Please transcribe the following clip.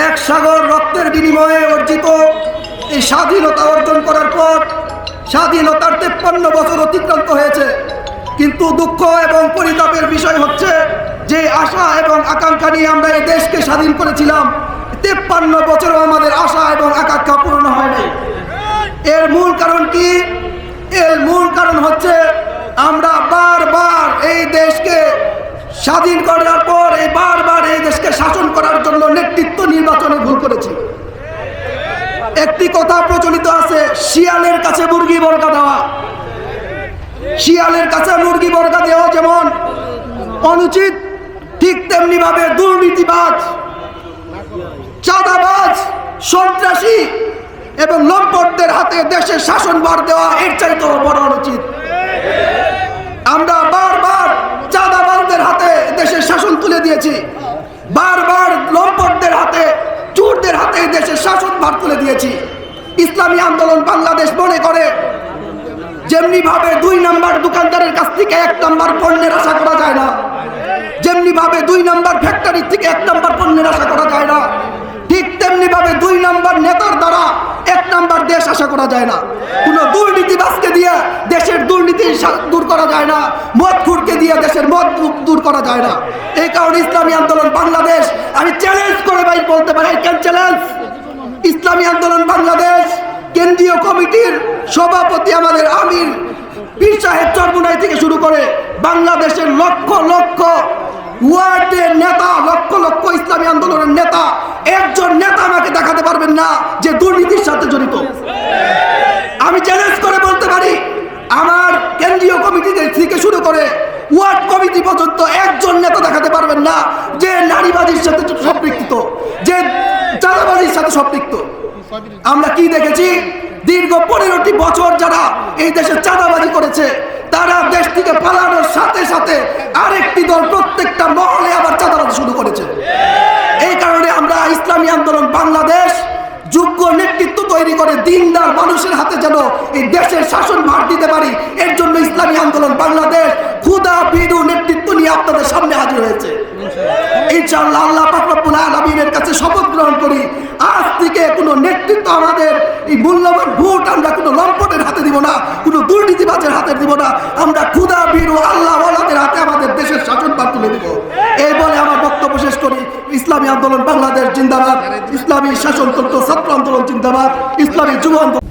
এক সাগর রক্তের বিনিময়ে অর্জিত এই স্বাধীনতা অর্জন করার পর স্বাধীনতার 53 বছর অতিক্রান্ত হয়েছে, কিন্তু দুঃখ এবং পরিতাপের বিষয় হচ্ছে যে আশা এবং আকাঙ্ক্ষা নিয়ে আমরা এই দেশকে স্বাধীন করেছিলাম, 53 বছরও আমাদের আশা এবং আকাঙ্ক্ষা পূর্ণ হয়নি। এর মূল কারণ কি? এর মূল কারণ হচ্ছে আমরা বারবার এই দেশকে স্বাধীন করার পর বারবার এই দেশকে শাসন করার জন্য নেতৃত্ব নির্বাচনে ভুল করেছি। একটি কথা প্রচলিত আছে, শিয়ালের কাছে মুরগি বর্গা দেওয়া। শিয়ালের কাছে মুরগি বর্গা দেওয়া যেমন অনুচিত, ঠিক তেমনি ভাবে দুর্নীতিবাজ, চাঁদাবাজ, সন্ত্রাসী এবং লম্পটদের হাতে দেশের শাসনভার দেওয়া এর চাইতেও বড় অনুচিত। আমরা বারবার চাঁদাবাজদের হাতে দেশের শাসন তুলে দিয়েছি, বারবার লম্পটদের হাতে, চোরদের হাতে দেশের শাসনভার তুলে দিয়েছি। ইসলামী আন্দোলন বাংলাদেশ মনে করে যেমনি ভাবে 2 নাম্বার দোকানদারের কাছ থেকে 1 নাম্বার পণ্যের আশা করা যায় না, যেমনি ভাবে 2 নাম্বার ফ্যাক্টরির থেকে 1 নাম্বার পণ্যের আশা করা যায় না, ঠিক তেমনি ভাবে 2 নাম্বার নেতার দ্বারা 1 নাম্বার দেশ আশা করা যায় না। কোনো দুর্নীতিবাজকে দিয়ে দেশের দুর্নীতি দূর করা যায় না, মদখোরকে দিয়ে দেশের মদ দূর করা যায় না। এই কারণে ইসলামী আন্দোলন বাংলাদেশ, আমি চ্যালেঞ্জ করে ভাই বলতে পারি, আই ক্যান চ্যালেঞ্জ, ইসলামী আন্দোলন বাংলাদেশ কেন্দ্রীয় কমিটির সভাপতি আমাদের আমির পীর সাহেব চরমুনাই থেকে শুরু করে বাংলাদেশের লক্ষ লক্ষ ওয়ার্ডের নেতা, লক্ষ লক্ষ ইসলামী আন্দোলনের নেতা, একজন নেতা আমাকে দেখাতে পারবেন না যে দুর্নীতির সাথে জড়িত। আমি চ্যালেঞ্জ করে বলতে পারি, আমার কেন্দ্রীয় কমিটি থেকে শুরু করে ওয়ার্ড কমিটি পর্যন্ত একজন নেতা দেখাতে পারবেন না যে নারীবাদীর সাথে সম্পৃক্ত, যে চাঁদাবাজির সাথে সম্পৃক্ত। আমরা কি দেখেছি? দীর্ঘ 15টি বছর যারা এই দেশে চাঁদাবাজি করেছে, তারা দেশ থেকে পালানোর সাথে সাথে আরেকটি দল প্রত্যেকটা মহলে আবার চাঁদাবাজি শুরু করেছে। এই কারণে আমরা ইসলামী আন্দোলন বাংলাদেশ যোগ্য নেতৃত্ব তৈরি করে দিনদার মানুষের হাতে যেন এই দেশের শাসন ভার দিতে পারি, এর জন্য ইসলামী আন্দোলন বাংলাদেশ খুদা বিদু নেতৃত্ব নিয়ে আপনাদের সামনে হাজির হয়েছে। ইনশাআল্লাহ আল্লাহ পাক রব্বুল আলামিনের কাছে শপথ গ্রহণ করি, আজ থেকে কোনো নেতৃত্ব আমাদের এই মূল্যবান ভোট আমরা কোনো লম্পটের হাতে দিব না, কোনো দুর্নীতিবাজের হাতে দিব না, আমরা খুদা বিদু আল্লাহ ওয়ালাদের হাতে আমাদের দেশের শাসন ভার তুলে দিব। এই বলে আমার বক্তব্য শেষ করি। ইসলামী আন্দোলন বাংলাদেশ জিন্দাবাদ, ইসলামী শাসনতন্ত্র ছাত্র আন্দোলন জিন্দাবাদ, ইসলামী যুব আন্দোলন